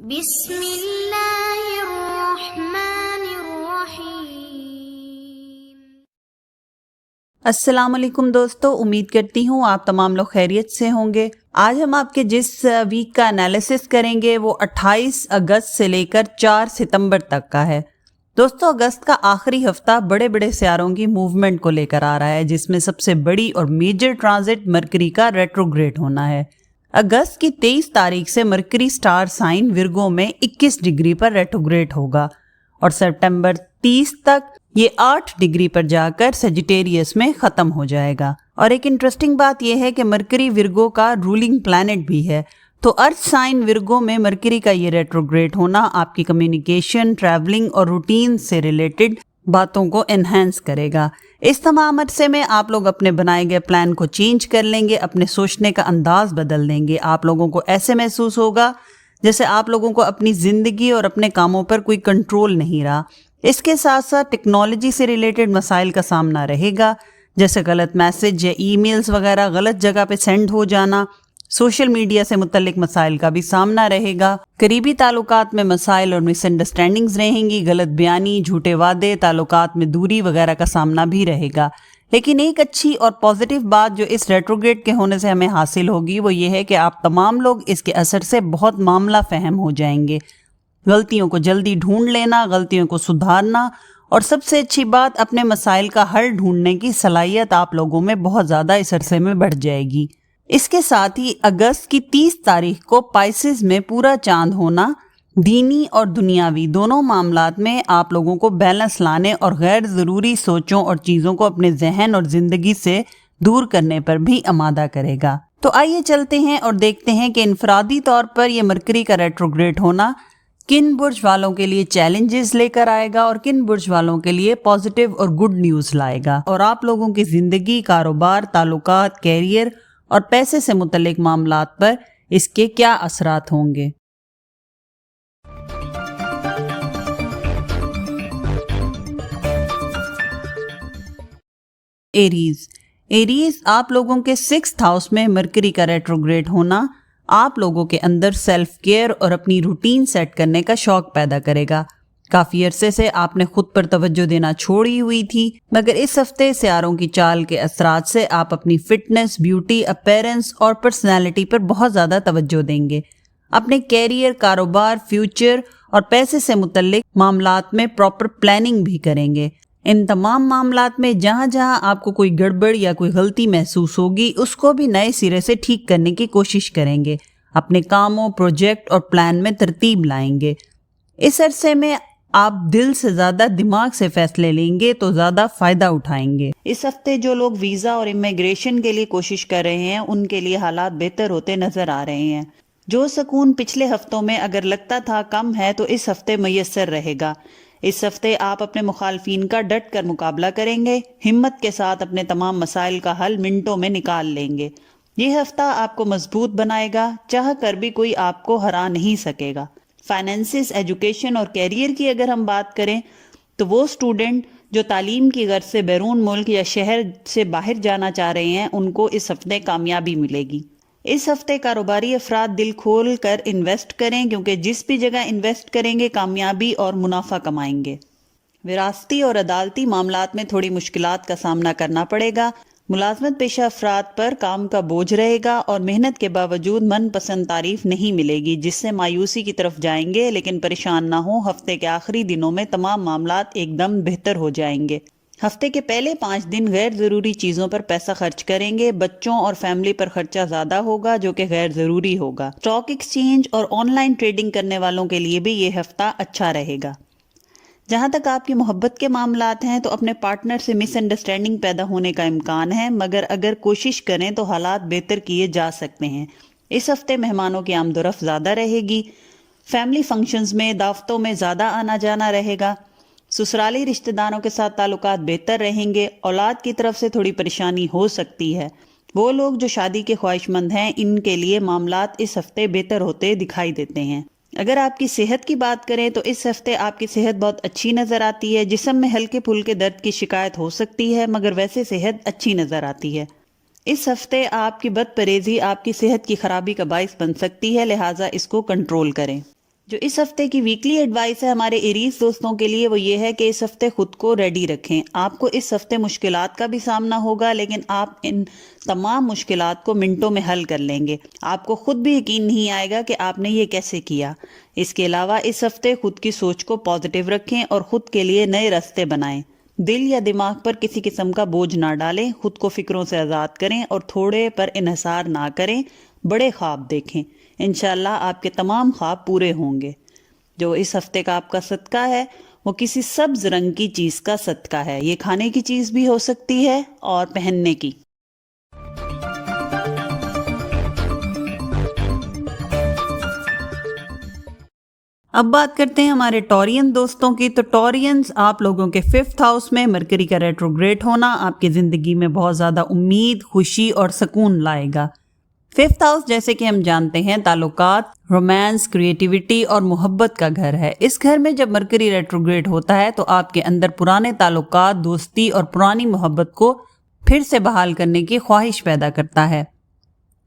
بسم اللہ الرحمن الرحیم۔ السلام علیکم دوستو، امید کرتی ہوں آپ تمام لوگ خیریت سے ہوں گے۔ آج ہم آپ کے جس ویک کا انالیسس کریں گے وہ 28 اگست سے لے کر 4 ستمبر تک کا ہے۔ دوستو، اگست کا آخری ہفتہ بڑے بڑے سیاروں کی موومنٹ کو لے کر آ رہا ہے، جس میں سب سے بڑی اور میجر ٹرانزٹ مرکری کا ریٹروگریڈ ہونا ہے۔ اگست کی 23 تاریخ سے مرکری سٹار سائن ورگو میں 21 ڈگری پر ریٹروگریڈ ہوگا اور سپٹمبر 30 تک یہ 8 ڈگری پر جا کر سیجیٹیریس میں ختم ہو جائے گا۔ اور ایک انٹرسٹنگ بات یہ ہے کہ مرکری ورگو کا رولنگ پلانٹ بھی ہے، تو ارتھ سائن ورگو میں مرکری کا یہ ریٹروگریڈ ہونا آپ کی کمیونیکیشن، ٹریولنگ اور روٹین سے ریلیٹڈ باتوں کو انہینس کرے گا۔ اس تمام عرصے میں آپ لوگ اپنے بنائے گئے پلان کو چینج کر لیں گے، اپنے سوچنے کا انداز بدل دیں گے۔ آپ لوگوں کو ایسے محسوس ہوگا جیسے آپ لوگوں کو اپنی زندگی اور اپنے کاموں پر کوئی کنٹرول نہیں رہا۔ اس کے ساتھ ساتھ ٹیکنالوجی سے ریلیٹڈ مسائل کا سامنا رہے گا، جیسے غلط میسج یا ای میلز وغیرہ غلط جگہ پہ سینڈ ہو جانا۔ سوشل میڈیا سے متعلق مسائل کا بھی سامنا رہے گا۔ قریبی تعلقات میں مسائل اور مس انڈرسٹینڈنگز رہیں گی، غلط بیانی، جھوٹے وعدے، تعلقات میں دوری وغیرہ کا سامنا بھی رہے گا۔ لیکن ایک اچھی اور پازیٹیو بات جو اس ریٹروگریڈ کے ہونے سے ہمیں حاصل ہوگی وہ یہ ہے کہ آپ تمام لوگ اس کے اثر سے بہت معاملہ فہم ہو جائیں گے۔ غلطیوں کو جلدی ڈھونڈ لینا، غلطیوں کو سدھارنا اور سب سے اچھی بات اپنے مسائل کا حل ڈھونڈنے کی صلاحیت آپ لوگوں میں بہت زیادہ اس عرصے میں بڑھ جائے گی۔ اس کے ساتھ ہی اگست کی 30 تاریخ کو پائسز میں پورا چاند ہونا دینی اور دنیاوی دونوں معاملات میں آپ لوگوں کو بیلنس لانے اور غیر ضروری سوچوں اور چیزوں کو اپنے ذہن اور زندگی سے دور کرنے پر بھی آمادہ کرے گا۔ تو آئیے چلتے ہیں اور دیکھتے ہیں کہ انفرادی طور پر یہ مرکری کا ریٹروگریڈ ہونا کن برج والوں کے لیے چیلنجز لے کر آئے گا اور کن برج والوں کے لیے پازیٹیو اور گڈ نیوز لائے گا، اور آپ لوگوں کی زندگی، کاروبار، تعلقات، کیریئر اور پیسے سے متعلق معاملات پر اس کے کیا اثرات ہوں گے۔ ایریز آپ لوگوں کے 6th ہاؤس میں مرکری کا ریٹروگریڈ ہونا آپ لوگوں کے اندر سیلف کیئر اور اپنی روٹین سیٹ کرنے کا شوق پیدا کرے گا۔ کافی عرصے سے آپ نے خود پر توجہ دینا چھوڑی ہوئی تھی، مگر اس ہفتے سیاروں کی چال کے اثرات سے آپ اپنی فٹنس، بیوٹی، اپیرنس اور پرسنالٹی پر بہت زیادہ توجہ دیں گے۔ اپنے کیریئر، کاروبار، فیوچر اور پیسے سے متعلق معاملات میں پراپر پلاننگ بھی کریں گے۔ ان تمام معاملات میں جہاں جہاں آپ کو کوئی گڑبڑ یا کوئی غلطی محسوس ہوگی اس کو بھی نئے سرے سے ٹھیک کرنے کی کوشش کریں گے۔ اپنے کاموں، پروجیکٹ اور پلان میں ترتیب لائیں گے۔ اس عرصے میں آپ دل سے زیادہ دماغ سے فیصلے لیں گے تو زیادہ فائدہ اٹھائیں گے۔ اس ہفتے جو لوگ ویزا اور امیگریشن کے لیے کوشش کر رہے ہیں ان کے لیے حالات بہتر ہوتے نظر آ رہے ہیں۔ جو سکون پچھلے ہفتوں میں اگر لگتا تھا کم ہے تو اس ہفتے میسر رہے گا۔ اس ہفتے آپ اپنے مخالفین کا ڈٹ کر مقابلہ کریں گے، ہمت کے ساتھ اپنے تمام مسائل کا حل منٹوں میں نکال لیں گے۔ یہ ہفتہ آپ کو مضبوط بنائے گا، چاہ کر بھی کوئی آپ کو ہرا نہیں سکے گا۔ فائنینسز، ایجوکیشن اور کیریئر کی اگر ہم بات کریں تو وہ اسٹوڈنٹ جو تعلیم کی غرض سے بیرون ملک یا شہر سے باہر جانا چاہ رہے ہیں ان کو اس ہفتے کامیابی ملے گی۔ اس ہفتے کاروباری افراد دل کھول کر انویسٹ کریں، کیونکہ جس بھی جگہ انویسٹ کریں گے کامیابی اور منافع کمائیں گے۔ وراثتی اور عدالتی معاملات میں تھوڑی مشکلات کا سامنا کرنا پڑے گا۔ ملازمت پیشہ افراد پر کام کا بوجھ رہے گا اور محنت کے باوجود من پسند تعریف نہیں ملے گی، جس سے مایوسی کی طرف جائیں گے۔ لیکن پریشان نہ ہوں، ہفتے کے آخری دنوں میں تمام معاملات ایک دم بہتر ہو جائیں گے۔ ہفتے کے پہلے 5 دن غیر ضروری چیزوں پر پیسہ خرچ کریں گے۔ بچوں اور فیملی پر خرچہ زیادہ ہوگا جو کہ غیر ضروری ہوگا۔ اسٹاک ایکسچینج اور آن لائن ٹریڈنگ کرنے والوں کے لیے بھی یہ ہفتہ اچھا رہے گا۔ جہاں تک آپ کی محبت کے معاملات ہیں تو اپنے پارٹنر سے مس انڈرسٹینڈنگ پیدا ہونے کا امکان ہے، مگر اگر کوشش کریں تو حالات بہتر کیے جا سکتے ہیں۔ اس ہفتے مہمانوں کی آمد و رفت زیادہ رہے گی۔ فیملی فنکشنز میں، دعوتوں میں زیادہ آنا جانا رہے گا۔ سسرالی رشتہ داروں کے ساتھ تعلقات بہتر رہیں گے۔ اولاد کی طرف سے تھوڑی پریشانی ہو سکتی ہے۔ وہ لوگ جو شادی کے خواہش مند ہیں ان کے لیے معاملات اس ہفتے بہتر ہوتے دکھائی دیتے ہیں۔ اگر آپ کی صحت کی بات کریں تو اس ہفتے آپ کی صحت بہت اچھی نظر آتی ہے۔ جسم میں ہلکے پھلکے درد کی شکایت ہو سکتی ہے، مگر ویسے صحت اچھی نظر آتی ہے۔ اس ہفتے آپ کی بد پرہیزی آپ کی صحت کی خرابی کا باعث بن سکتی ہے، لہٰذا اس کو کنٹرول کریں۔ جو اس ہفتے کی ویکلی ایڈوائس ہے ہمارے ایریز دوستوں کے لیے وہ یہ ہے کہ اس ہفتے خود کو ریڈی رکھیں. آپ کو اس ہفتے مشکلات کا بھی سامنا ہوگا لیکن آپ ان تمام مشکلات کو منٹوں میں حل کر لیں گے. آپ کو خود بھی یقین نہیں آئے گا کہ آپ نے یہ کیسے کیا. اس کے علاوہ اس ہفتے خود کی سوچ کو پازیٹیو رکھیں اور خود کے لیے نئے راستے بنائیں. دل یا دماغ پر کسی قسم کا بوجھ نہ ڈالیں. خود کو فکروں سے آزاد کریں اور تھوڑے پر انحصار نہ کریں. بڑے خواب دیکھیں. انشاءاللہ آپ کے تمام خواب پورے ہوں گے. جو اس ہفتے کا آپ کا صدقہ ہے وہ کسی سبز رنگ کی چیز کا صدقہ ہے. یہ کھانے کی چیز بھی ہو سکتی ہے اور پہننے کی. اب بات کرتے ہیں ہمارے ٹورین دوستوں کی. تو ٹورینز، آپ لوگوں کے 5th ہاؤس میں مرکری کا ریٹروگریڈ ہونا آپ کی زندگی میں بہت زیادہ امید، خوشی اور سکون لائے گا. 5th ہاؤس جیسے کہ ہم جانتے ہیں تعلقات، رومانس، کریٹیوٹی اور محبت کا گھر ہے. اس گھر میں جب مرکری ریٹروگریڈ ہوتا ہے تو آپ کے اندر پرانے تعلقات، دوستی اور پرانی محبت کو پھر سے بحال کرنے کی خواہش پیدا کرتا ہے.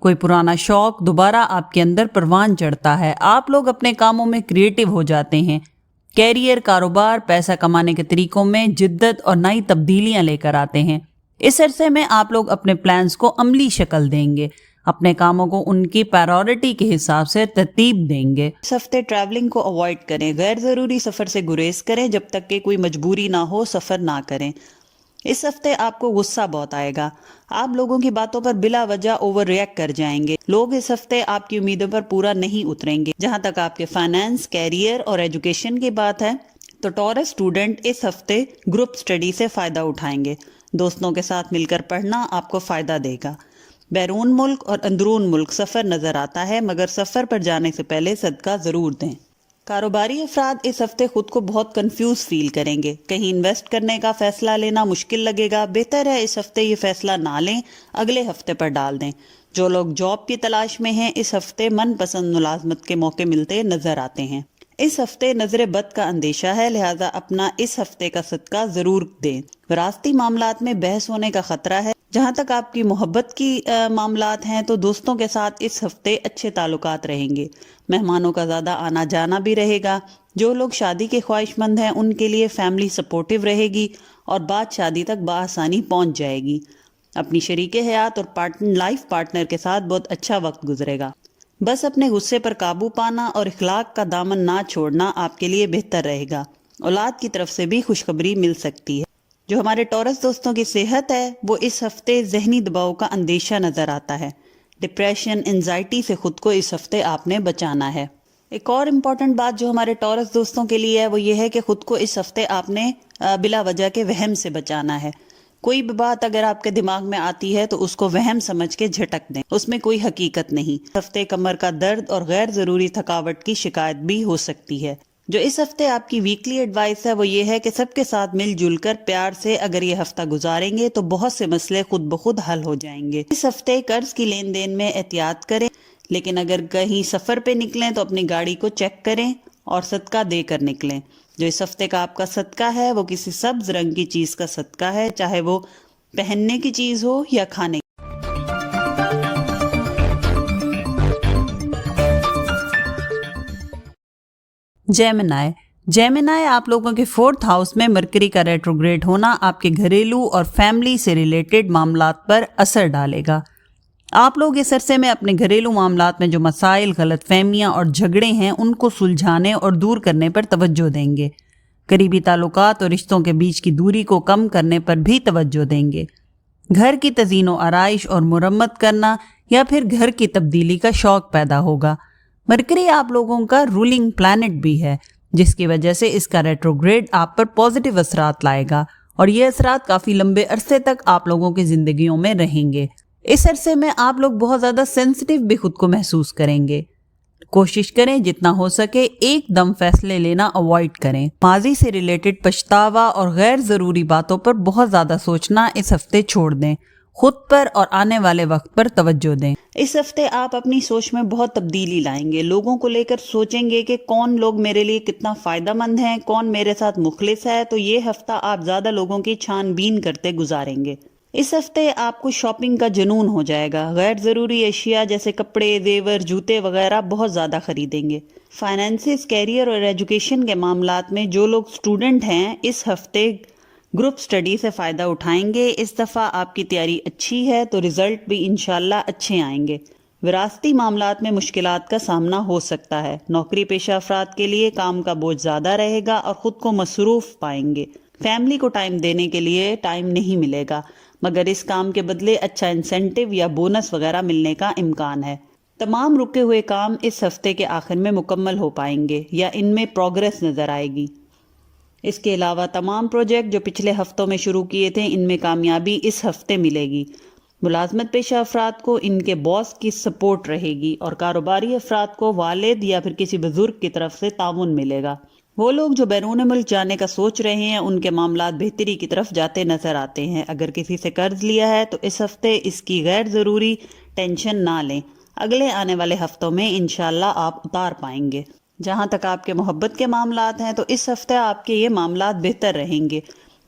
کوئی پرانا شوق دوبارہ آپ کے اندر پروان چڑھتا ہے. آپ لوگ اپنے کاموں میں کریٹیو ہو جاتے ہیں. کیریئر، کاروبار، پیسہ کمانے کے طریقوں میں جدت اور نئی تبدیلیاں لے کر آتے ہیں. اس عرصے میں آپ لوگ اپنے پلانز کو عملی شکل دیں گے. اپنے کاموں کو ان کی پرائیورٹی کے حساب سے ترتیب دیں گے. اس ہفتے ٹریولنگ کو اوائڈ کریں. غیر ضروری سفر سے گریز کریں. جب تک کہ کوئی مجبوری نہ ہو سفر نہ کریں. اس ہفتے آپ کو غصہ بہت آئے گا. آپ لوگوں کی باتوں پر بلا وجہ اوور ریئیکٹ کر جائیں گے. لوگ اس ہفتے آپ کی امیدوں پر پورا نہیں اتریں گے. جہاں تک آپ کے فائنانس، کیریئر اور ایجوکیشن کی بات ہے تو ٹورس اسٹوڈنٹ اس ہفتے گروپ سٹڈی سے فائدہ اٹھائیں گے. دوستوں کے ساتھ مل کر پڑھنا آپ کو فائدہ دے گا. بیرون ملک اور اندرون ملک سفر نظر آتا ہے مگر سفر پر جانے سے پہلے صدقہ ضرور دیں. کاروباری افراد اس ہفتے خود کو بہت کنفیوز فیل کریں گے. کہیں انویسٹ کرنے کا فیصلہ لینا مشکل لگے گا. بہتر ہے اس ہفتے یہ فیصلہ نہ لیں، اگلے ہفتے پر ڈال دیں. جو لوگ جاب کی تلاش میں ہیں اس ہفتے من پسند ملازمت کے موقع ملتے نظر آتے ہیں. اس ہفتے نظر بد کا اندیشہ ہے لہذا اپنا اس ہفتے کا صدقہ ضرور دیں. وراثتی معاملات میں بحث ہونے کا خطرہ ہے. جہاں تک آپ کی محبت کی معاملات ہیں تو دوستوں کے ساتھ اس ہفتے اچھے تعلقات رہیں گے. مہمانوں کا زیادہ آنا جانا بھی رہے گا. جو لوگ شادی کے خواہش مند ہیں ان کے لیے فیملی سپورٹیو رہے گی اور بات شادی تک بآسانی پہنچ جائے گی. اپنی شریک حیات اور لائف پارٹنر کے ساتھ بہت اچھا وقت گزرے گا. بس اپنے غصے پر قابو پانا اور اخلاق کا دامن نہ چھوڑنا آپ کے لیے بہتر رہے گا. اولاد کی طرف سے بھی خوشخبری مل سکتی ہے. جو ہمارے ٹورس دوستوں کی صحت ہے وہ اس ہفتے ذہنی دباؤ کا اندیشہ نظر آتا ہے. ڈپریشن، انزائٹی سے خود کو اس ہفتے آپ نے بچانا ہے. ایک اور امپورٹنٹ بات جو ہمارے ٹورس دوستوں کے لیے ہے وہ یہ ہے کہ خود کو اس ہفتے آپ نے بلا وجہ کے وہم سے بچانا ہے. کوئی بھی بات اگر آپ کے دماغ میں آتی ہے تو اس کو وہم سمجھ کے جھٹک دیں. اس میں کوئی حقیقت نہیں. اس ہفتے کمر کا درد اور غیر ضروری تھکاوٹ کی شکایت بھی ہو سکتی ہے. جو اس ہفتے آپ کی ویکلی ایڈوائس ہے وہ یہ ہے کہ سب کے ساتھ مل جل کر پیار سے اگر یہ ہفتہ گزاریں گے تو بہت سے مسئلے خود بخود حل ہو جائیں گے. اس ہفتے قرض کی لین دین میں احتیاط کریں لیکن اگر کہیں سفر پہ نکلیں تو اپنی گاڑی کو چیک کریں اور صدقہ دے کر نکلیں. جو اس ہفتے کا آپ کا صدقہ ہے وہ کسی سبز رنگ کی چیز کا صدقہ ہے، چاہے وہ پہننے کی چیز ہو یا کھانے کی. جیمنائی آپ لوگوں کے 4th ہاؤس میں مرکری کا ریٹروگریڈ ہونا آپ کے گھریلو اور فیملی سے ریلیٹڈ معاملات پر اثر ڈالے گا. آپ لوگ اس عرصے میں اپنے گھریلو معاملات میں جو مسائل، غلط فہمیاں اور جھگڑے ہیں ان کو سلجھانے اور دور کرنے پر توجہ دیں گے. قریبی تعلقات اور رشتوں کے بیچ کی دوری کو کم کرنے پر بھی توجہ دیں گے. گھر کی تزئین و آرائش اور مرمت کرنا یا پھر گھر کی تبدیلی کا شوق پیدا ہوگا. مرکری آپ لوگوں کا رولنگ پلانٹ بھی ہے جس کی وجہ سے اس کا ریٹروگریڈ آپ پر پازیٹیو اثرات لائے گا اور یہ اثرات کافی لمبے عرصے تک آپ لوگوں کی زندگیوں میں رہیں گے. اس عرصے میں آپ لوگ بہت زیادہ سینسٹیو بھی خود کو محسوس کریں گے. کوشش کریں جتنا ہو سکے ایک دم فیصلے لینا اوائڈ کریں. ماضی سے ریلیٹڈ پچھتاوا اور غیر ضروری باتوں پر بہت زیادہ سوچنا اس ہفتے چھوڑ دیں. خود پر اور آنے والے وقت پر توجہ دیں. اس ہفتے آپ اپنی سوچ میں بہت تبدیلی لائیں گے. لوگوں کو لے کر سوچیں گے کہ کون لوگ میرے لیے کتنا فائدہ مند ہیں، کون میرے ساتھ مخلص ہے. تو یہ ہفتہ آپ زیادہ لوگوں کی چھان بین کرتے گزاریں گے. اس ہفتے آپ کو شاپنگ کا جنون ہو جائے گا. غیر ضروری اشیاء جیسے کپڑے، زیور، جوتے وغیرہ بہت زیادہ خریدیں گے. فائنینسز، کیریئر اور ایجوکیشن کے معاملات میں جو لوگ اسٹوڈنٹ ہیں اس ہفتے گروپ سٹڈی سے فائدہ اٹھائیں گے. اس دفعہ آپ کی تیاری اچھی ہے تو رزلٹ بھی انشاءاللہ اچھے آئیں گے. وراثتی معاملات میں مشکلات کا سامنا ہو سکتا ہے. نوکری پیشہ افراد کے لیے کام کا بوجھ زیادہ رہے گا اور خود کو مصروف پائیں گے. فیملی کو ٹائم دینے کے لیے ٹائم نہیں ملے گا، مگر اس کام کے بدلے اچھا انسینٹیو یا بونس وغیرہ ملنے کا امکان ہے. تمام رکے ہوئے کام اس ہفتے کے آخر میں مکمل ہو پائیں گے یا ان میں پروگرس نظر آئے گی. اس کے علاوہ تمام پروجیکٹ جو پچھلے ہفتوں میں شروع کیے تھے ان میں کامیابی اس ہفتے ملے گی. ملازمت پیشہ افراد کو ان کے باس کی سپورٹ رہے گی اور کاروباری افراد کو والد یا پھر کسی بزرگ کی طرف سے تعاون ملے گا. وہ لوگ جو بیرون ملک جانے کا سوچ رہے ہیں ان کے معاملات بہتری کی طرف جاتے نظر آتے ہیں. اگر کسی سے قرض لیا ہے تو اس ہفتے اس کی غیر ضروری ٹینشن نہ لیں. اگلے آنے والے ہفتوں میں انشاءاللہ آپ اتار پائیں گے. جہاں تک آپ کے محبت کے معاملات ہیں تو اس ہفتے آپ کے یہ معاملات بہتر رہیں گے.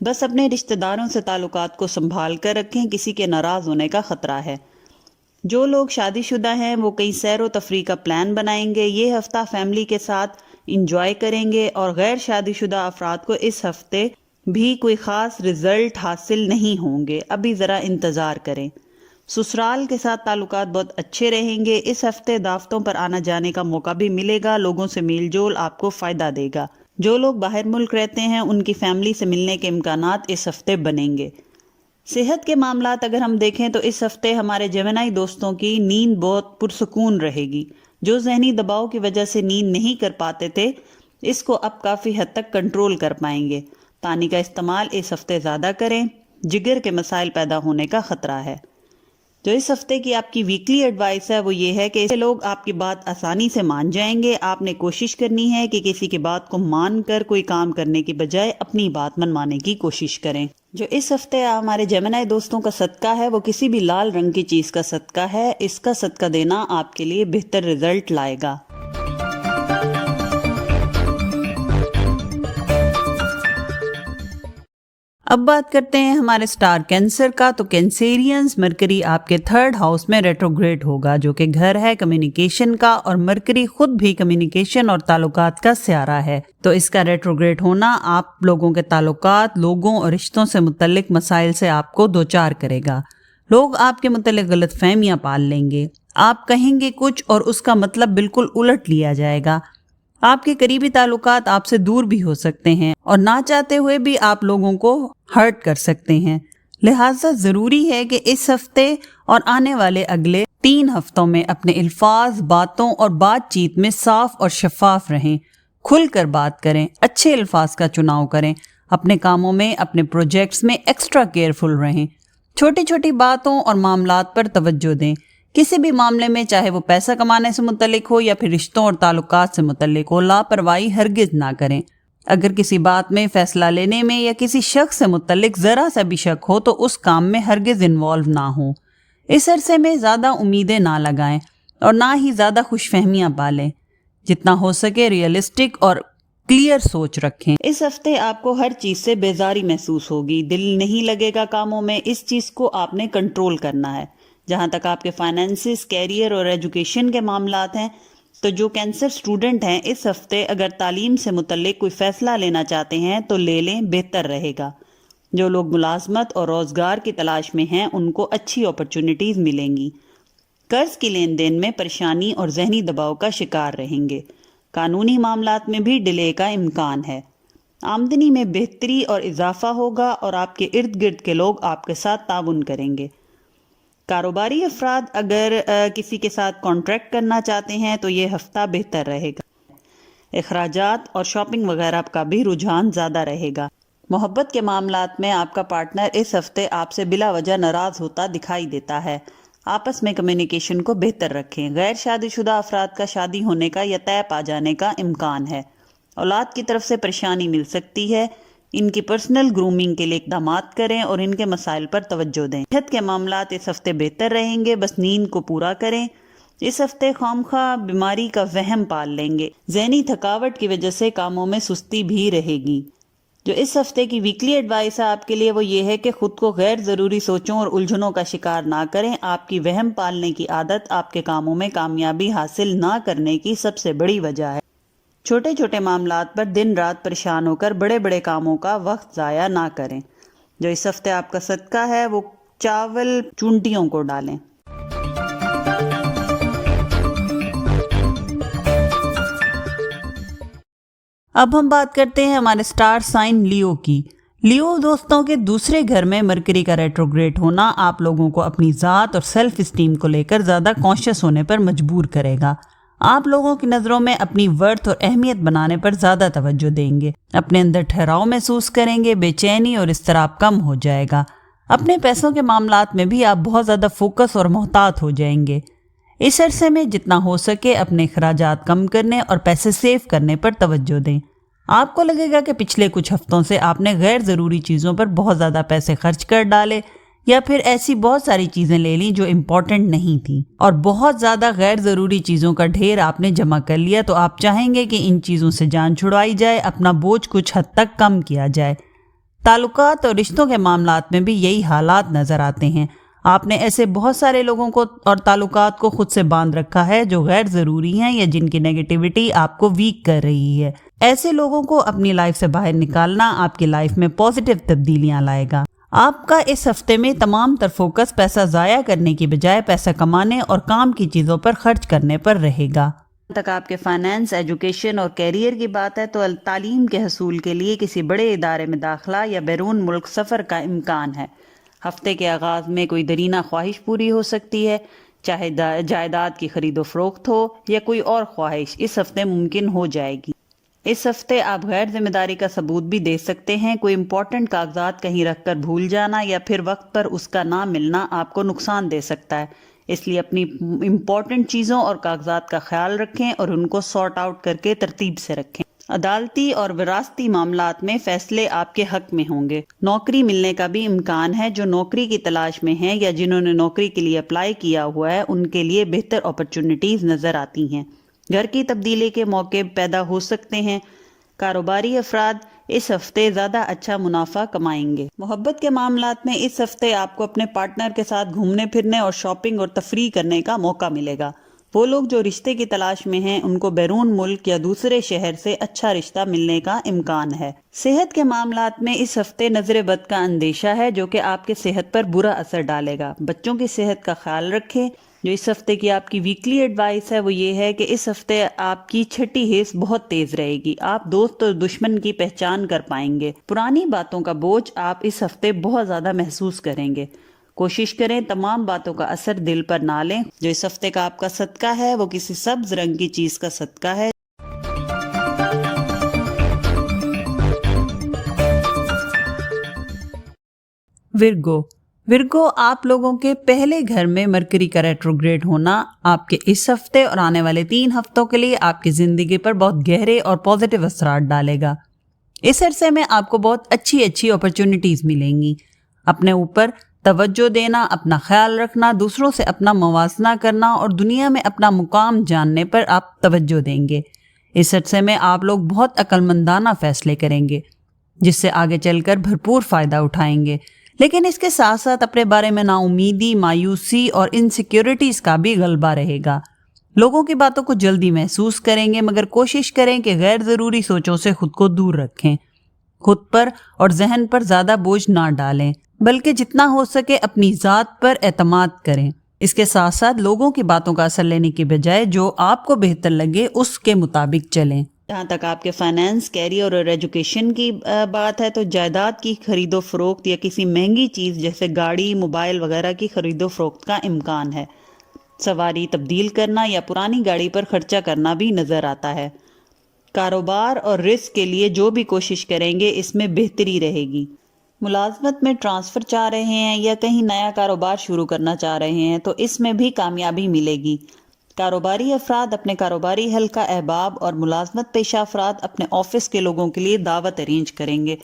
بس اپنے رشتہ داروں سے تعلقات کو سنبھال کر رکھیں، کسی کے ناراض ہونے کا خطرہ ہے. جو لوگ شادی شدہ ہیں وہ کئی سیر و تفریح کا پلان بنائیں گے. یہ ہفتہ فیملی کے ساتھ انجوائے کریں گے. اور غیر شادی شدہ افراد کو اس ہفتے بھی کوئی خاص رزلٹ حاصل نہیں ہوں گے، ابھی ذرا انتظار کریں. سسرال کے ساتھ تعلقات بہت اچھے رہیں گے. اس ہفتے دعوتوں پر آنا جانے کا موقع بھی ملے گا. لوگوں سے میل جول آپ کو فائدہ دے گا. جو لوگ باہر ملک رہتے ہیں ان کی فیملی سے ملنے کے امکانات اس ہفتے بنیں گے. صحت کے معاملات اگر ہم دیکھیں تو اس ہفتے ہمارے جیمنائی دوستوں کی نیند بہت پرسکون رہے گی. جو ذہنی دباؤ کی وجہ سے نیند نہیں کر پاتے تھے اس کو اب کافی حد تک کنٹرول کر پائیں گے. پانی کا استعمال اس ہفتے زیادہ کریں. جگر کے مسائل پیدا ہونے کا خطرہ ہے. جو اس ہفتے کی آپ کی ویکلی ایڈوائس ہے وہ یہ ہے کہ ایسے لوگ آپ کی بات آسانی سے مان جائیں گے. آپ نے کوشش کرنی ہے کہ کسی کی بات کو مان کر کوئی کام کرنے کی بجائے اپنی بات منوانے کی کوشش کریں. جو اس ہفتے ہمارے جیمنائی دوستوں کا صدقہ ہے وہ کسی بھی لال رنگ کی چیز کا صدقہ ہے. اس کا صدقہ دینا آپ کے لیے بہتر رزلٹ لائے گا. اب بات کرتے ہیں ہمارے سٹار کینسر کا. تو کینسیرینز، مرکری آپ کے 3rd ہاؤس میں ریٹروگریڈ ہوگا جو کہ گھر ہے کمیونیکیشن کا، اور مرکری خود بھی کمیونیکیشن اور تعلقات کا سیارہ ہے. تو اس کا ریٹروگریڈ ہونا آپ لوگوں کے تعلقات، لوگوں اور رشتوں سے متعلق مسائل سے آپ کو دوچار کرے گا. لوگ آپ کے متعلق غلط فہمیاں پال لیں گے. آپ کہیں گے کچھ اور اس کا مطلب بالکل الٹ لیا جائے گا. آپ کے قریبی تعلقات آپ سے دور بھی ہو سکتے ہیں اور نہ چاہتے ہوئے بھی آپ لوگوں کو ہرٹ کر سکتے ہیں. لہٰذا ضروری ہے کہ اس ہفتے اور آنے والے اگلے 3 ہفتوں میں اپنے الفاظ، باتوں اور بات چیت میں صاف اور شفاف رہیں. کھل کر بات کریں، اچھے الفاظ کا چناؤ کریں. اپنے کاموں میں، اپنے پروجیکٹس میں ایکسٹرا کیئرفل رہیں. چھوٹی چھوٹی باتوں اور معاملات پر توجہ دیں. کسی بھی معاملے میں، چاہے وہ پیسہ کمانے سے متعلق ہو یا پھر رشتوں اور تعلقات سے متعلق ہو، لاپرواہی ہرگز نہ کریں. اگر کسی بات میں، فیصلہ لینے میں یا کسی شخص سے متعلق ذرا سا بھی شک ہو تو اس کام میں ہرگز انوالو نہ ہوں. اس عرصے میں زیادہ امیدیں نہ لگائیں اور نہ ہی زیادہ خوش فہمیاں پالیں. جتنا ہو سکے ریئلسٹک اور کلیئر سوچ رکھیں. اس ہفتے آپ کو ہر چیز سے بیزاری محسوس ہوگی. دل نہیں لگے گا کاموں میں. اس چیز کو آپ نے کنٹرول کرنا ہے. جہاں تک آپ کے فائنینسز، کیریئر اور ایجوکیشن کے معاملات ہیں تو جو کینسر اسٹوڈنٹ ہیں اس ہفتے اگر تعلیم سے متعلق کوئی فیصلہ لینا چاہتے ہیں تو لے لیں، بہتر رہے گا. جو لوگ ملازمت اور روزگار کی تلاش میں ہیں ان کو اچھی اپرچونٹیز ملیں گی. قرض کی لین دین میں پریشانی اور ذہنی دباؤ کا شکار رہیں گے. قانونی معاملات میں بھی ڈیلے کا امکان ہے. آمدنی میں بہتری اور اضافہ ہوگا اور آپ کے ارد گرد کے لوگ آپ کے ساتھ تعاون کریں گے. کاروباری افراد اگر کسی کے ساتھ کانٹریکٹ کرنا چاہتے ہیں تو یہ ہفتہ بہتر رہے گا. اخراجات اور شاپنگ وغیرہ کا بھی رجحان زیادہ رہے گا. محبت کے معاملات میں آپ کا پارٹنر اس ہفتے آپ سے بلا وجہ ناراض ہوتا دکھائی دیتا ہے. آپس میں کمیونیکیشن کو بہتر رکھیں. غیر شادی شدہ افراد کا شادی ہونے کا یا طے پا جانے کا امکان ہے. اولاد کی طرف سے پریشانی مل سکتی ہے. ان کی پرسنل گرومنگ کے لیے اقدامات کریں اور ان کے مسائل پر توجہ دیں. صحت کے معاملات اس ہفتے بہتر رہیں گے. بس نیند کو پورا کریں. اس ہفتے خوامخواہ بیماری کا وہم پال لیں گے. ذہنی تھکاوٹ کی وجہ سے کاموں میں سستی بھی رہے گی. جو اس ہفتے کی ویکلی ایڈوائس ہے آپ کے لیے وہ یہ ہے کہ خود کو غیر ضروری سوچوں اور الجھنوں کا شکار نہ کریں. آپ کی وہم پالنے کی عادت آپ کے کاموں میں کامیابی حاصل نہ کرنے کی سب سے بڑی وجہ ہے. چھوٹے چھوٹے معاملات پر دن رات پریشان ہو کر بڑے بڑے کاموں کا وقت ضائع نہ کریں. جو اس ہفتے آپ کا صدقہ ہے وہ چاول چونٹیوں کو ڈالیں. اب ہم بات کرتے ہیں ہمارے سٹار سائن لیو کی. لیو دوستوں کے دوسرے گھر میں مرکری کا ریٹروگریڈ ہونا آپ لوگوں کو اپنی ذات اور سیلف اسٹیم کو لے کر زیادہ کانشیس ہونے پر مجبور کرے گا. آپ لوگوں کی نظروں میں اپنی ورتھ اور اہمیت بنانے پر زیادہ توجہ دیں گے. اپنے اندر ٹھہراؤ محسوس کریں گے. بے چینی اور اضطراب کم ہو جائے گا. اپنے پیسوں کے معاملات میں بھی آپ بہت زیادہ فوکس اور محتاط ہو جائیں گے. اس عرصے میں جتنا ہو سکے اپنے اخراجات کم کرنے اور پیسے سیو کرنے پر توجہ دیں. آپ کو لگے گا کہ پچھلے کچھ ہفتوں سے آپ نے غیر ضروری چیزوں پر بہت زیادہ پیسے خرچ کر ڈالے یا پھر ایسی بہت ساری چیزیں لے لیں جو امپورٹنٹ نہیں تھیں اور بہت زیادہ غیر ضروری چیزوں کا ڈھیر آپ نے جمع کر لیا. تو آپ چاہیں گے کہ ان چیزوں سے جان چھڑائی جائے, اپنا بوجھ کچھ حد تک کم کیا جائے. تعلقات اور رشتوں کے معاملات میں بھی یہی حالات نظر آتے ہیں. آپ نے ایسے بہت سارے لوگوں کو اور تعلقات کو خود سے باندھ رکھا ہے جو غیر ضروری ہیں یا جن کی نیگیٹیوٹی آپ کو ویک کر رہی ہے. ایسے لوگوں کو اپنی لائف سے باہر نکالنا آپ کی لائف میں پازیٹیو تبدیلیاں لائے گا. آپ کا اس ہفتے میں تمام تر فوکس پیسہ ضائع کرنے کی بجائے پیسہ کمانے اور کام کی چیزوں پر خرچ کرنے پر رہے گا. تک آپ کے فائنانس، ایجوکیشن اور کیریئر کی بات ہے تو تعلیم کے حصول کے لیے کسی بڑے ادارے میں داخلہ یا بیرون ملک سفر کا امکان ہے. ہفتے کے آغاز میں کوئی درینہ خواہش پوری ہو سکتی ہے، چاہے جائیداد کی خرید و فروخت ہو یا کوئی اور خواہش اس ہفتے ممکن ہو جائے گی. اس ہفتے آپ غیر ذمہ داری کا ثبوت بھی دے سکتے ہیں. کوئی امپورٹنٹ کاغذات کہیں رکھ کر بھول جانا یا پھر وقت پر اس کا نہ ملنا آپ کو نقصان دے سکتا ہے. اس لیے اپنی امپورٹنٹ چیزوں اور کاغذات کا خیال رکھیں اور ان کو سارٹ آؤٹ کر کے ترتیب سے رکھیں. عدالتی اور وراثتی معاملات میں فیصلے آپ کے حق میں ہوں گے. نوکری ملنے کا بھی امکان ہے. جو نوکری کی تلاش میں ہیں یا جنہوں نے نوکری کے لیے اپلائی کیا ہوا ہے ان کے لیے بہتر اپرچونٹیز نظر آتی ہیں. گھر کی تبدیلی کے موقع پیدا ہو سکتے ہیں. کاروباری افراد اس ہفتے زیادہ اچھا منافع کمائیں گے. محبت کے معاملات میں اس ہفتے آپ کو اپنے پارٹنر کے ساتھ گھومنے پھرنے اور شاپنگ اور تفریح کرنے کا موقع ملے گا. وہ لوگ جو رشتے کی تلاش میں ہیں ان کو بیرون ملک یا دوسرے شہر سے اچھا رشتہ ملنے کا امکان ہے. صحت کے معاملات میں اس ہفتے نظر بد کا اندیشہ ہے جو کہ آپ کے صحت پر برا اثر ڈالے گا. بچوں کی صحت کا خیال رکھیں. جو اس ہفتے کی آپ کی ویکلی ایڈوائس ہے وہ یہ ہے کہ اس ہفتے آپ کی چھٹی حس بہت تیز رہے گی. آپ دوست اور دشمن کی پہچان کر پائیں گے. پرانی باتوں کا بوجھ آپ اس ہفتے بہت زیادہ محسوس کریں گے. کوشش کریں تمام باتوں کا اثر دل پر نہ لیں. جو اس ہفتے کا آپ کا صدقہ ہے وہ کسی سبز رنگ کی چیز کا صدقہ ہے. ورگو آپ لوگوں کے پہلے گھر میں مرکری کا ریٹروگریڈ ہونا آپ کے اس ہفتے اور آنے والے 3 ہفتوں کے لیے آپ کی زندگی پر بہت گہرے اور پازیٹیو اثرات ڈالے گا. اس عرصے میں آپ کو بہت اچھی اپرچونٹیز ملیں گی. اپنے اوپر توجہ دینا، اپنا خیال رکھنا، دوسروں سے اپنا موازنہ کرنا اور دنیا میں اپنا مقام جاننے پر آپ توجہ دیں گے. اس عرصے میں آپ لوگ بہت عقل مندانہ فیصلے کریں گے جس سے آگے چل کر بھرپور فائدہ اٹھائیں گے. لیکن اس کے ساتھ ساتھ اپنے بارے میں نا امیدی، مایوسی اور انسیکیورٹیز کا بھی غلبہ رہے گا. لوگوں کی باتوں کو جلدی محسوس کریں گے مگر کوشش کریں کہ غیر ضروری سوچوں سے خود کو دور رکھیں. خود پر اور ذہن پر زیادہ بوجھ نہ ڈالیں بلکہ جتنا ہو سکے اپنی ذات پر اعتماد کریں. اس کے ساتھ ساتھ لوگوں کی باتوں کا اثر لینے کی بجائے جو آپ کو بہتر لگے اس کے مطابق چلیں. جہاں تک آپ کے فائنانس، کیریئر اور ایجوکیشن کی بات ہے تو جائیداد کی خرید و فروخت یا کسی مہنگی چیز جیسے گاڑی، موبائل وغیرہ کی خرید و فروخت کا امکان ہے. سواری تبدیل کرنا یا پرانی گاڑی پر خرچہ کرنا بھی نظر آتا ہے. کاروبار اور رزق کے لیے جو بھی کوشش کریں گے اس میں بہتری رہے گی. ملازمت میں ٹرانسفر چاہ رہے ہیں یا کہیں نیا کاروبار شروع کرنا چاہ رہے ہیں تو اس میں بھی کامیابی ملے گی. کاروباری افراد اپنے کاروباری حلقہ احباب اور ملازمت پیشہ افراد اپنے آفس کے لوگوں کے لیے دعوت ارینج کریں گے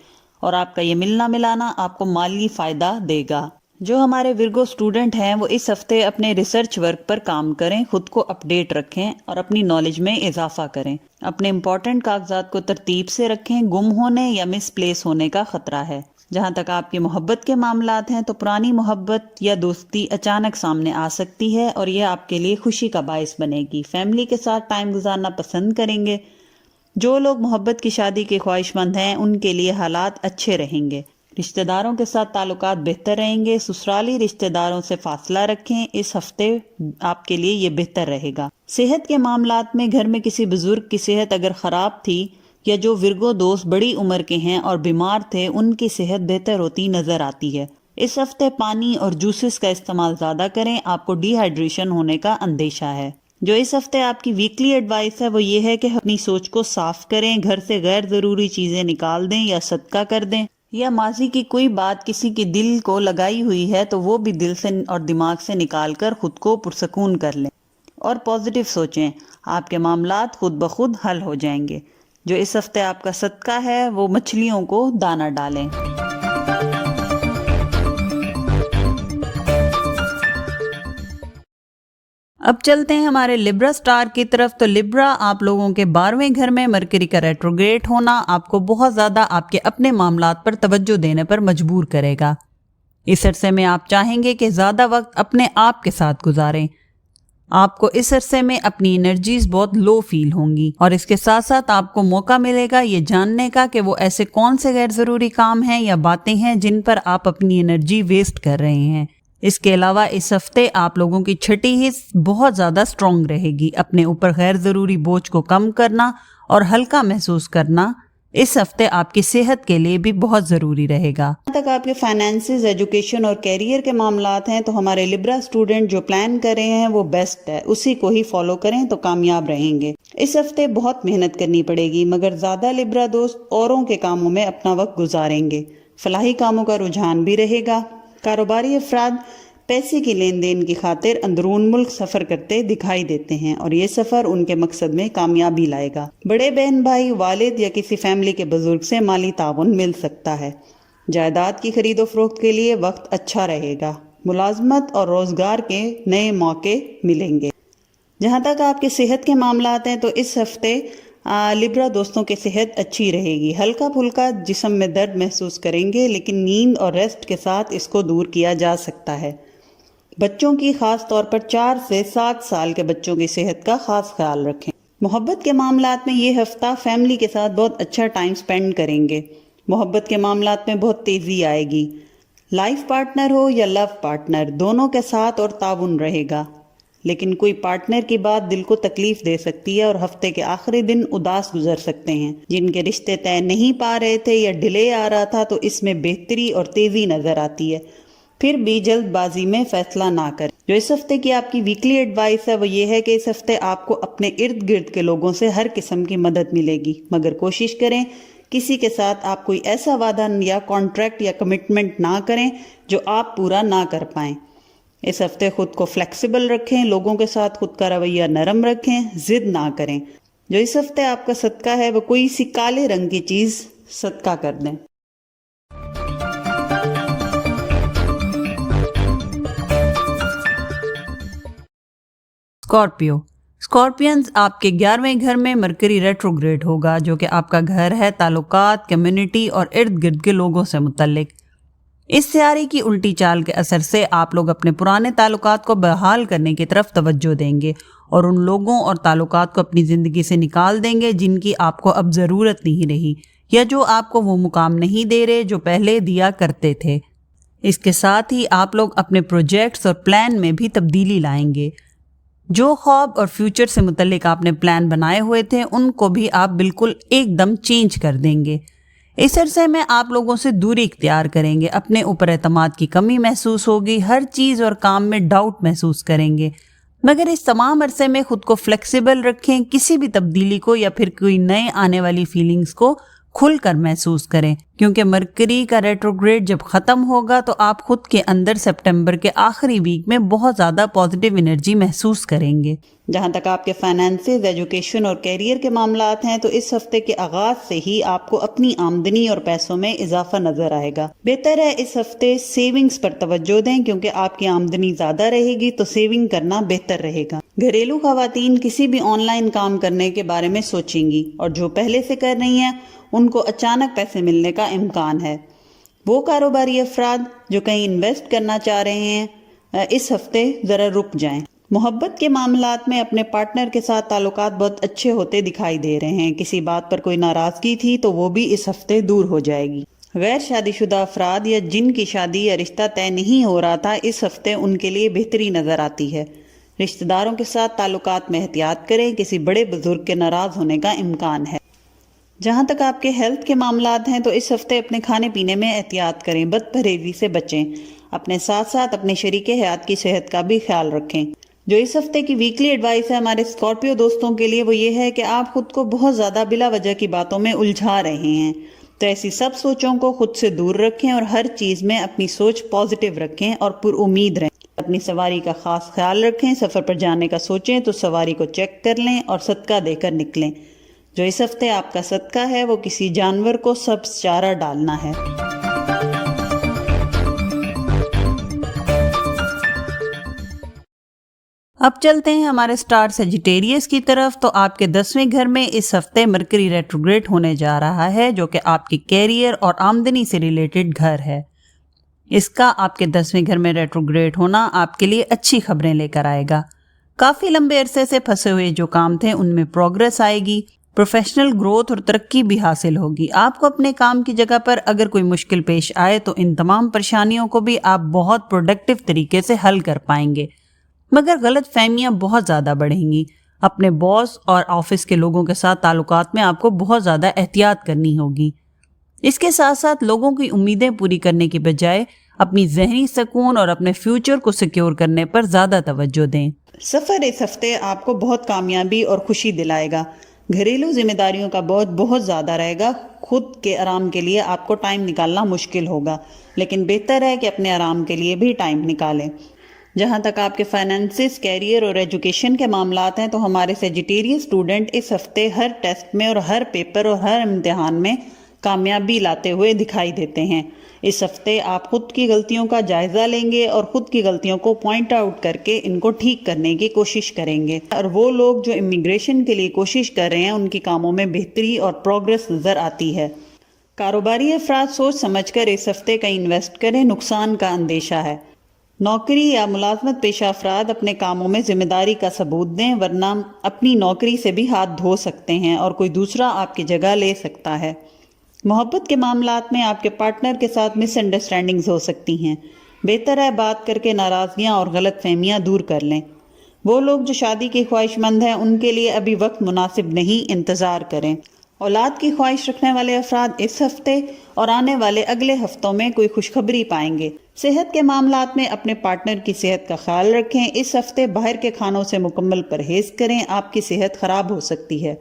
اور آپ کا یہ ملنا ملانا آپ کو مالی فائدہ دے گا. جو ہمارے ورگو اسٹوڈنٹ ہیں وہ اس ہفتے اپنے ریسرچ ورک پر کام کریں، خود کو اپڈیٹ رکھیں اور اپنی نالج میں اضافہ کریں. اپنے امپورٹنٹ کاغذات کو ترتیب سے رکھیں، گم ہونے یا مس پلیس ہونے کا خطرہ ہے. جہاں تک آپ کی محبت کے معاملات ہیں تو پرانی محبت یا دوستی اچانک سامنے آ سکتی ہے اور یہ آپ کے لیے خوشی کا باعث بنے گی. فیملی کے ساتھ ٹائم گزارنا پسند کریں گے. جو لوگ محبت کی شادی کے خواہش مند ہیں ان کے لیے حالات اچھے رہیں گے. رشتہ داروں کے ساتھ تعلقات بہتر رہیں گے. سسرالی رشتہ داروں سے فاصلہ رکھیں، اس ہفتے آپ کے لیے یہ بہتر رہے گا. صحت کے معاملات میں گھر میں کسی بزرگ کی صحت اگر خراب تھی یا جو ورگو دوست بڑی عمر کے ہیں اور بیمار تھے ان کی صحت بہتر ہوتی نظر آتی ہے. اس ہفتے پانی اور جوسز کا استعمال زیادہ کریں، آپ کو ڈی ہائیڈریشن ہونے کا اندیشہ ہے. جو اس ہفتے آپ کی ویکلی ایڈوائس ہے وہ یہ ہے کہ اپنی سوچ کو صاف کریں، گھر سے غیر ضروری چیزیں نکال دیں یا صدقہ کر دیں، یا ماضی کی کوئی بات کسی کے دل کو لگائی ہوئی ہے تو وہ بھی دل سے اور دماغ سے نکال کر خود کو پرسکون کر لیں اور پازیٹیو سوچیں. آپ کے معاملات خود بخود حل ہو جائیں گے. جو اس ہفتے آپ کا صدقہ ہے وہ مچھلیوں کو دانہ ڈالیں. اب چلتے ہیں ہمارے لبرا سٹار کی طرف. تو لبرا، آپ لوگوں کے 12ویں گھر میں مرکری کا ریٹروگریڈ ہونا آپ کو بہت زیادہ آپ کے اپنے معاملات پر توجہ دینے پر مجبور کرے گا. اس عرصے میں آپ چاہیں گے کہ زیادہ وقت اپنے آپ کے ساتھ گزاریں. آپ کو اس عرصے میں اپنی انرجیز بہت لو فیل ہوں گی اور اس کے ساتھ ساتھ آپ کو موقع ملے گا یہ جاننے کا کہ وہ ایسے کون سے غیر ضروری کام ہیں یا باتیں ہیں جن پر آپ اپنی انرجی ویسٹ کر رہے ہیں. اس کے علاوہ اس ہفتے آپ لوگوں کی چھٹی حص بہت زیادہ سٹرونگ رہے گی. اپنے اوپر غیر ضروری بوجھ کو کم کرنا اور ہلکا محسوس کرنا اس ہفتے آپ کی صحت کے لیے بھی بہت ضروری رہے گا. جہاں تک آپ کے فائنینسز، ایجوکیشن اور کیریئر کے معاملات ہیں تو ہمارے لبرا اسٹوڈنٹ جو پلان کر رہے ہیں وہ بیسٹ ہے، اسی کو ہی فالو کریں تو کامیاب رہیں گے. اس ہفتے بہت محنت کرنی پڑے گی مگر زیادہ لبرا دوست اوروں کے کاموں میں اپنا وقت گزاریں گے. فلاحی کاموں کا رجحان بھی رہے گا. کاروباری افراد پیسے کی لین دین کی خاطر اندرون ملک سفر کرتے دکھائی دیتے ہیں اور یہ سفر ان کے مقصد میں کامیابی لائے گا. بڑے بہن بھائی، والد یا کسی فیملی کے بزرگ سے مالی تعاون مل سکتا ہے. جائیداد کی خرید و فروخت کے لیے وقت اچھا رہے گا. ملازمت اور روزگار کے نئے موقع ملیں گے. جہاں تک آپ کے صحت کے معاملات ہیں تو اس ہفتے لبرا دوستوں کی صحت اچھی رہے گی. ہلکا پھلکا جسم میں درد محسوس کریں گے لیکن نیند اور ریسٹ کے ساتھ اس کو دور کیا جا سکتا ہے. بچوں کی خاص طور پر 4 سے 7 سال کے بچوں کی صحت کا خاص خیال رکھیں. محبت کے معاملات میں یہ ہفتہ فیملی کے ساتھ بہت اچھا ٹائم سپینڈ کریں گے. محبت کے معاملات میں بہت تیزی آئے گی. لائف پارٹنر ہو یا لو پارٹنر، دونوں کے ساتھ اور تعاون رہے گا. لیکن کوئی پارٹنر کی بات دل کو تکلیف دے سکتی ہے اور ہفتے کے آخری دن اداس گزر سکتے ہیں. جن کے رشتے طے نہیں پا رہے تھے یا ڈیلے آ رہا تھا تو اس میں بہتری اور تیزی نظر آتی ہے. پھر بھی جلد بازی میں فیصلہ نہ کریں. جو اس ہفتے کی آپ کی ویکلی ایڈوائس ہے وہ یہ ہے کہ اس ہفتے آپ کو اپنے ارد گرد کے لوگوں سے ہر قسم کی مدد ملے گی مگر کوشش کریں کسی کے ساتھ آپ کوئی ایسا وعدہ یا کانٹریکٹ یا کمٹمنٹ نہ کریں جو آپ پورا نہ کر پائیں. اس ہفتے خود کو فلیکسیبل رکھیں، لوگوں کے ساتھ خود کا رویہ نرم رکھیں، ضد نہ کریں. جو اس ہفتے آپ کا صدقہ ہے وہ کوئی سی کالے رنگ کی چیز صدقہ کر دیں. اسکارپینز، آپ کے 11ویں گھر میں مرکری ریٹروگریڈ ہوگا جو کہ آپ کا گھر ہے تعلقات، کمیونٹی اور ارد گرد کے لوگوں سے متعلق. اس سیارے کی الٹی چال کے اثر سے آپ لوگ اپنے پرانے تعلقات کو بحال کرنے کی طرف توجہ دیں گے اور ان لوگوں اور تعلقات کو اپنی زندگی سے نکال دیں گے جن کی آپ کو اب ضرورت نہیں رہی یا جو آپ کو وہ مقام نہیں دے رہے جو پہلے دیا کرتے تھے. اس کے ساتھ ہی آپ لوگ اپنے پروجیکٹس اور پلان میں بھی تبدیلی لائیں گے. جو خواب اور فیوچر سے متعلق آپ نے پلان بنائے ہوئے تھے ان کو بھی آپ بالکل ایک دم چینج کر دیں گے. اس عرصے میں آپ لوگوں سے دوری اختیار کریں گے. اپنے اوپر اعتماد کی کمی محسوس ہوگی. ہر چیز اور کام میں ڈاؤٹ محسوس کریں گے مگر اس تمام عرصے میں خود کو فلیکسیبل رکھیں. کسی بھی تبدیلی کو یا پھر کوئی نئے آنے والی فیلنگز کو کھل کر محسوس کریں، کیونکہ مرکری کا ریٹروگریڈ جب ختم ہوگا تو آپ خود کے اندر سپٹمبر کے آخری ویک میں بہت زیادہ پازیٹیو انرجی محسوس کریں گے۔ جہاں تک آپ کے فائنانسز، ایجوکیشن اور کیریئر کے معاملات ہیں تو اس ہفتے کے آغاز سے ہی آپ کو اپنی آمدنی اور پیسوں میں اضافہ نظر آئے گا۔ بہتر ہے اس ہفتے سیونگز پر توجہ دیں، کیونکہ آپ کی آمدنی زیادہ رہے گی تو سیونگ کرنا بہتر رہے گا۔ گھریلو خواتین کسی بھی آن لائن کام کرنے کے بارے میں سوچیں گی، اور جو پہلے سے کر رہی ہیں ان کو اچانک پیسے ملنے کا امکان ہے۔ وہ کاروباری افراد جو کہیں انویسٹ کرنا چاہ رہے ہیں اس ہفتے ذرا رک جائیں۔ محبت کے معاملات میں اپنے پارٹنر کے ساتھ تعلقات بہت اچھے ہوتے دکھائی دے رہے ہیں۔ کسی بات پر کوئی ناراضگی تھی تو وہ بھی اس ہفتے دور ہو جائے گی۔ غیر شادی شدہ افراد یا جن کی شادی یا رشتہ طے نہیں ہو رہا تھا، اس ہفتے ان کے لیے بہتری نظر آتی ہے۔ رشتہ داروں کے ساتھ تعلقات میں احتیاط کریں، کسی بڑے بزرگ کے ناراض ہونے کا امکان ہے۔ جہاں تک آپ کے ہیلتھ کے معاملات ہیں تو اس ہفتے اپنے کھانے پینے میں احتیاط کریں، بد پرہیزی سے بچیں۔ اپنے ساتھ ساتھ اپنے شریک حیات کی صحت کا بھی خیال رکھیں۔ جو اس ہفتے کی ویکلی ایڈوائس ہے ہمارے اسکارپیو دوستوں کے لیے وہ یہ ہے کہ آپ خود کو بہت زیادہ بلا وجہ کی باتوں میں الجھا رہے ہیں، تو ایسی سب سوچوں کو خود سے دور رکھیں اور ہر چیز میں اپنی سوچ پازیٹیو رکھیں اور پر امید رہیں۔ اپنی سواری کا خاص خیال رکھیں، سفر پر جانے کا سوچیں تو سواری کو چیک کر لیں اور صدقہ دے کر نکلیں۔ جو اس ہفتے آپ کا صدقہ ہے وہ کسی جانور کو سبز چارہ ڈالنا ہے۔ اب چلتے ہیں ہمارے سٹار سیجیٹیریس کی طرف۔ تو آپ کے 10ویں گھر میں اس ہفتے مرکری ریٹروگریڈ ہونے جا رہا ہے، جو کہ آپ کی کیریئر اور آمدنی سے ریلیٹڈ گھر ہے۔ اس کا آپ کے 10ویں گھر میں ریٹروگریڈ ہونا آپ کے لیے اچھی خبریں لے کر آئے گا۔ کافی لمبے عرصے سے پھنسے ہوئے جو کام تھے ان میں پروگریس آئے گی، پروفیشنل گروتھ اور ترقی بھی حاصل ہوگی۔ آپ کو اپنے کام کی جگہ پر اگر کوئی مشکل پیش آئے تو ان تمام پریشانیوں کو بھی آپ بہت پروڈکٹیو طریقے سے حل کر پائیں گے، مگر غلط فہمیاں بہت زیادہ بڑھیں گی۔ اپنے باس اور آفس کے لوگوں کے ساتھ تعلقات میں آپ کو بہت زیادہ احتیاط کرنی ہوگی۔ اس کے ساتھ ساتھ لوگوں کی امیدیں پوری کرنے کی بجائے اپنی ذہنی سکون اور اپنے فیوچر کو سیکیور کرنے پر زیادہ توجہ دیں۔ سفر اس ہفتے آپ کو بہت کامیابی اور خوشی دلائے گا۔ گھریلو ذمہ داریوں کا بہت بہت زیادہ رہے گا، خود کے آرام کے لیے آپ کو ٹائم نکالنا مشکل ہوگا، لیکن بہتر ہے کہ اپنے آرام کے لیے بھی ٹائم نکالیں۔ جہاں تک آپ کے فائنانسز، کیریئر اور ایجوکیشن کے معاملات ہیں تو ہمارے سیجیٹیریس اسٹوڈنٹ اس ہفتے ہر ٹیسٹ میں اور ہر پیپر اور ہر امتحان میں کامیابی لاتے ہوئے دکھائی دیتے ہیں۔ اس ہفتے آپ خود کی غلطیوں کا جائزہ لیں گے اور خود کی غلطیوں کو پوائنٹ آؤٹ کر کے ان کو ٹھیک کرنے کی کوشش کریں گے، اور وہ لوگ جو امیگریشن کے لیے کوشش کر رہے ہیں ان کی کاموں میں بہتری اور پروگریس نظر آتی ہے۔ کاروباری افراد سوچ سمجھ کر اس ہفتے کہیں انویسٹ کریں، نقصان کا اندیشہ ہے۔ نوکری یا ملازمت پیشہ افراد اپنے کاموں میں ذمہ داری کا ثبوت دیں، ورنہ اپنی نوکری سے بھی ہاتھ دھو سکتے ہیں اور کوئی دوسرا آپ کی جگہ لے سکتا ہے۔ محبت کے معاملات میں آپ کے پارٹنر کے ساتھ مس انڈرسٹینڈنگز ہو سکتی ہیں، بہتر ہے بات کر کے ناراضگیاں اور غلط فہمیاں دور کر لیں۔ وہ لوگ جو شادی کی خواہش مند ہیں ان کے لیے ابھی وقت مناسب نہیں، انتظار کریں۔ اولاد کی خواہش رکھنے والے افراد اس ہفتے اور آنے والے اگلے ہفتوں میں کوئی خوشخبری پائیں گے۔ صحت کے معاملات میں اپنے پارٹنر کی صحت کا خیال رکھیں۔ اس ہفتے باہر کے کھانوں سے مکمل پرہیز کریں، آپ کی صحت خراب ہو سکتی ہے۔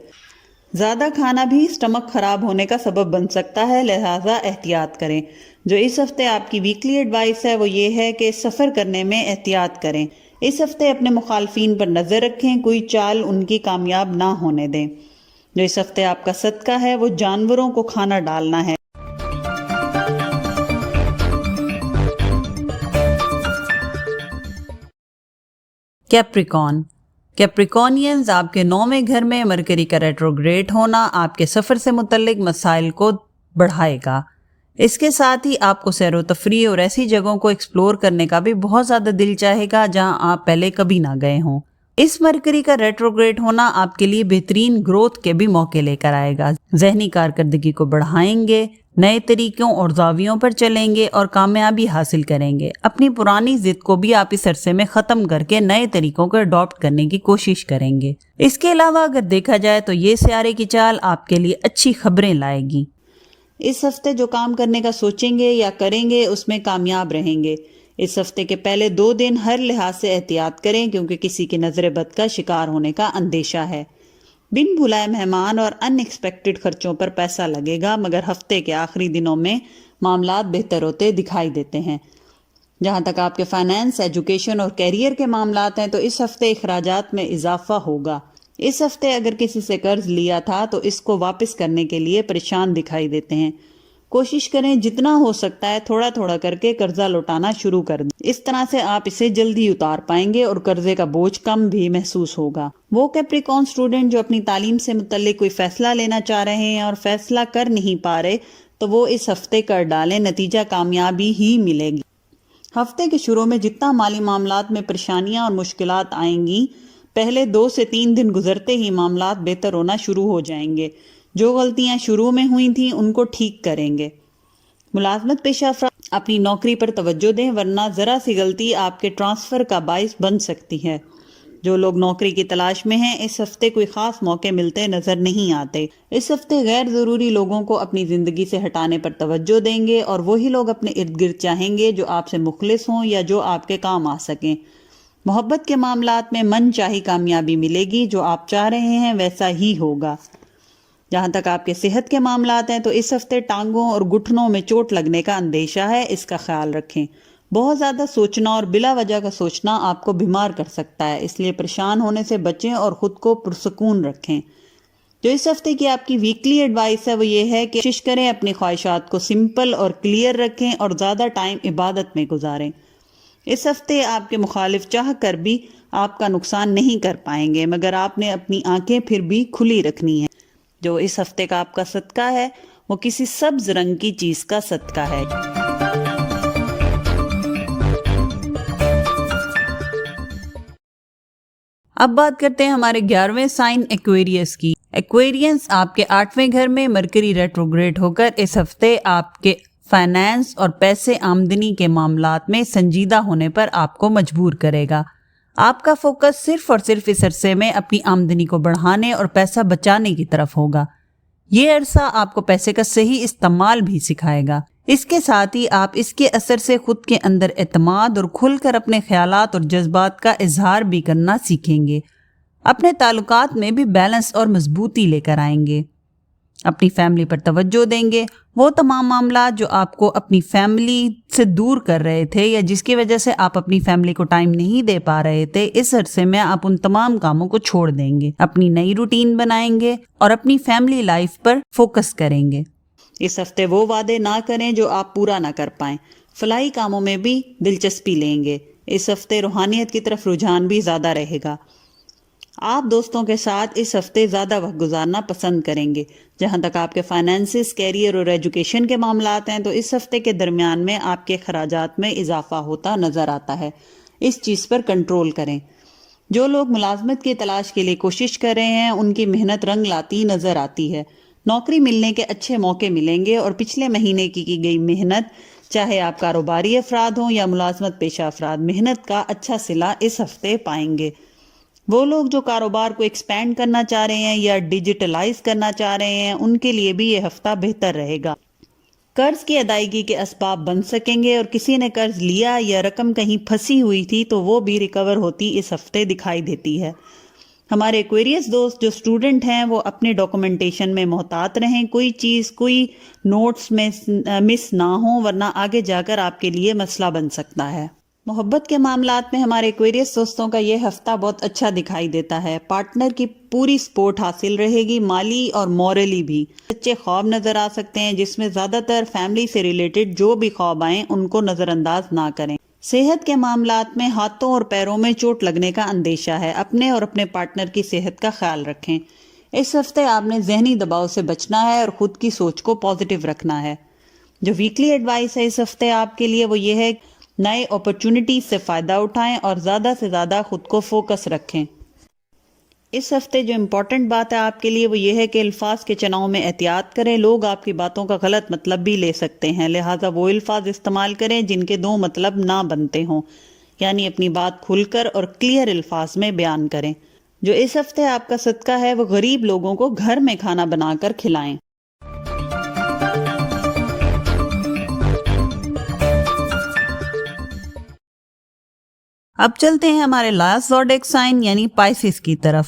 زیادہ کھانا بھی اسٹمک خراب ہونے کا سبب بن سکتا ہے، لہٰذا احتیاط کریں۔ جو اس ہفتے آپ کی ویکلی ایڈوائس ہے وہ یہ ہے کہ سفر کرنے میں احتیاط کریں۔ اس ہفتے اپنے مخالفین پر نظر رکھیں، کوئی چال ان کی کامیاب نہ ہونے دیں۔ جو اس ہفتے آپ کا صدقہ ہے وہ جانوروں کو کھانا ڈالنا ہے۔ کیپریکونینز، آپ کے 9ویں گھر میں مرکری کا ریٹروگریڈ ہونا آپ کے سفر سے متعلق مسائل کو بڑھائے گا۔ اس کے ساتھ ہی آپ کو سیر و تفریح اور ایسی جگہوں کو ایکسپلور کرنے کا بھی بہت زیادہ دل چاہے گا جہاں آپ پہلے کبھی نہ گئے ہوں۔ اس مرکری کا ریٹروگریڈ ہونا آپ کے لیے بہترین گروتھ کے بھی موقع لے کر آئے گا۔ ذہنی کارکردگی کو بڑھائیں گے، نئے طریقوں اور زاویوں پر چلیں گے اور کامیابی حاصل کریں گے۔ اپنی پرانی ضد کو بھی آپ اس عرصے میں ختم کر کے نئے طریقوں کو اڈاپٹ کرنے کی کوشش کریں گے۔ اس کے علاوہ اگر دیکھا جائے تو یہ سیارے کی چال آپ کے لیے اچھی خبریں لائے گی۔ اس ہفتے جو کام کرنے کا سوچیں گے یا کریں گے اس میں کامیاب رہیں گے۔ اس ہفتے کے پہلے 2 دن ہر لحاظ سے احتیاط کریں کیونکہ کسی کی نظر بد کا شکار ہونے کا اندیشہ ہے۔ بن بھلائے مہمان اور ان ایکسپیکٹڈ خرچوں پر پیسہ لگے گا، مگر ہفتے کے آخری دنوں میں معاملات بہتر ہوتے دکھائی دیتے ہیں۔ جہاں تک آپ کے فائنانس، ایجوکیشن اور کیریئر کے معاملات ہیں تو اس ہفتے اخراجات میں اضافہ ہوگا۔ اس ہفتے اگر کسی سے قرض لیا تھا تو اس کو واپس کرنے کے لیے پریشان دکھائی دیتے ہیں۔ کوشش کریں جتنا ہو سکتا ہے تھوڑا تھوڑا کر کے قرضہ لوٹانا شروع کر دیں، اس طرح سے آپ اسے جلدی اتار پائیں گے اور قرضے کا بوجھ کم بھی محسوس ہوگا۔ وہ کیپریکون اسٹوڈنٹ جو اپنی تعلیم سے متعلق کوئی فیصلہ لینا چاہ رہے ہیں اور فیصلہ کر نہیں پا رہے تو وہ اس ہفتے کر ڈالیں، نتیجہ کامیابی ہی ملے گی۔ ہفتے کے شروع میں جتنا مالی معاملات میں پریشانیاں اور مشکلات آئیں گی، پہلے 2 سے 3 دن گزرتے ہی معاملات بہتر ہونا شروع ہو جائیں گے۔ جو غلطیاں شروع میں ہوئی تھیں ان کو ٹھیک کریں گے۔ ملازمت پیشہ افراد اپنی نوکری پر توجہ دیں، ورنہ ذرا سی غلطی آپ کے ٹرانسفر کا باعث بن سکتی ہے۔ جو لوگ نوکری کی تلاش میں ہیں اس ہفتے کوئی خاص موقع ملتے نظر نہیں آتے۔ اس ہفتے غیر ضروری لوگوں کو اپنی زندگی سے ہٹانے پر توجہ دیں گے اور وہی لوگ اپنے ارد گرد چاہیں گے جو آپ سے مخلص ہوں یا جو آپ کے کام آ سکیں۔ محبت کے معاملات میں من چاہی کامیابی ملے گی، جو آپ چاہ رہے ہیں ویسا ہی ہوگا۔ جہاں تک آپ کے صحت کے معاملات ہیں تو اس ہفتے ٹانگوں اور گھٹنوں میں چوٹ لگنے کا اندیشہ ہے، اس کا خیال رکھیں۔ بہت زیادہ سوچنا اور بلا وجہ کا سوچنا آپ کو بیمار کر سکتا ہے، اس لیے پریشان ہونے سے بچیں اور خود کو پرسکون رکھیں۔ جو اس ہفتے کی آپ کی ویکلی ایڈوائس ہے وہ یہ ہے کہ کوشش کریں اپنی خواہشات کو سمپل اور کلیئر رکھیں اور زیادہ ٹائم عبادت میں گزاریں۔ اس ہفتے آپ کے مخالف چاہ کر بھی آپ کا نقصان نہیں کر پائیں گے، مگر آپ نے اپنی آنکھیں پھر بھی کھلی رکھنی ہیں۔ جو اس ہفتے کا آپ کا صدقہ ہے وہ کسی سبز رنگ کی چیز کا صدقہ ہے۔ اب بات کرتے ہیں ہمارے 11ویں سائن ایکویریس کی۔ ایکویرینس آپ کے 8ویں گھر میں مرکری ریٹروگریڈ ہو کر اس ہفتے آپ کے فائنانس اور پیسے آمدنی کے معاملات میں سنجیدہ ہونے پر آپ کو مجبور کرے گا۔ آپ کا فوکس صرف اور صرف اس عرصے میں اپنی آمدنی کو بڑھانے اور پیسہ بچانے کی طرف ہوگا۔ یہ عرصہ آپ کو پیسے کا صحیح استعمال بھی سکھائے گا۔ اس کے ساتھ ہی آپ اس کے اثر سے خود کے اندر اعتماد اور کھل کر اپنے خیالات اور جذبات کا اظہار بھی کرنا سیکھیں گے۔ اپنے تعلقات میں بھی بیلنس اور مضبوطی لے کر آئیں گے۔ اپنی فیملی پر توجہ دیں گے۔ وہ تمام معاملات جو آپ کو اپنی فیملی سے دور کر رہے تھے یا جس کی وجہ سے آپ اپنی فیملی کو ٹائم نہیں دے پا رہے تھے، اس عرصے میں آپ ان تمام کاموں کو چھوڑ دیں گے، اپنی نئی روٹین بنائیں گے اور اپنی فیملی لائف پر فوکس کریں گے۔ اس ہفتے وہ وعدے نہ کریں جو آپ پورا نہ کر پائیں۔ فلاحی کاموں میں بھی دلچسپی لیں گے۔ اس ہفتے روحانیت کی طرف رجحان بھی زیادہ رہے گا۔ آپ دوستوں کے ساتھ اس ہفتے زیادہ وقت گزارنا پسند کریں گے۔ جہاں تک آپ کے فائنانسز، کیریئر اور ایجوکیشن کے معاملات ہیں تو اس ہفتے کے درمیان میں آپ کے اخراجات میں اضافہ ہوتا نظر آتا ہے، اس چیز پر کنٹرول کریں۔ جو لوگ ملازمت کی تلاش کے لیے کوشش کر رہے ہیں ان کی محنت رنگ لاتی نظر آتی ہے۔ نوکری ملنے کے اچھے موقع ملیں گے اور پچھلے مہینے کی گئی محنت، چاہے آپ کاروباری افراد ہوں یا ملازمت پیشہ افراد، محنت کا اچھا صلہ اس ہفتے پائیں گے۔ وہ لوگ جو کاروبار کو ایکسپینڈ کرنا چاہ رہے ہیں یا ڈیجیٹلائز کرنا چاہ رہے ہیں ان کے لیے بھی یہ ہفتہ بہتر رہے گا۔ قرض کی ادائیگی کے اسباب بن سکیں گے اور کسی نے قرض لیا یا رقم کہیں پھنسی ہوئی تھی تو وہ بھی ریکور ہوتی اس ہفتے دکھائی دیتی ہے۔ ہمارے ایکویریس دوست جو اسٹوڈنٹ ہیں وہ اپنے ڈاکومنٹیشن میں محتاط رہیں، کوئی چیز، کوئی نوٹس میں مس نہ ہوں، ورنہ آگے جا کر آپ کے لیے مسئلہ بن سکتا ہے۔ محبت کے معاملات میں ہمارے ایکویریس دوستوں کا یہ ہفتہ بہت اچھا دکھائی دیتا ہے۔ پارٹنر کی پوری سپورٹ حاصل رہے گی، مالی اور مورلی بھی۔ سچے خواب نظر آ سکتے ہیں جس میں زیادہ تر فیملی سے ریلیٹڈ جو بھی خواب آئیں ان کو نظر انداز نہ کریں۔ صحت کے معاملات میں ہاتھوں اور پیروں میں چوٹ لگنے کا اندیشہ ہے، اپنے اور اپنے پارٹنر کی صحت کا خیال رکھیں۔ اس ہفتے آپ نے ذہنی دباؤ سے بچنا ہے اور خود کی سوچ کو پازیٹیو رکھنا ہے۔ جو ویکلی ایڈوائس ہے اس ہفتے آپ کے لیے وہ یہ ہے، نئے اپرچونٹیز سے فائدہ اٹھائیں اور زیادہ سے زیادہ خود کو فوکس رکھیں۔ اس ہفتے جو امپورٹنٹ بات ہے آپ کے لیے وہ یہ ہے کہ الفاظ کے چناؤ میں احتیاط کریں۔ لوگ آپ کی باتوں کا غلط مطلب بھی لے سکتے ہیں، لہٰذا وہ الفاظ استعمال کریں جن کے 2 مطلب نہ بنتے ہوں، یعنی اپنی بات کھل کر اور کلیئر الفاظ میں بیان کریں۔ جو اس ہفتے آپ کا صدقہ ہے وہ غریب لوگوں کو گھر میں کھانا بنا کر کھلائیں۔ اب چلتے ہیں ہمارے لاسٹ زوڈیک سائن یعنی پائسس کی طرف۔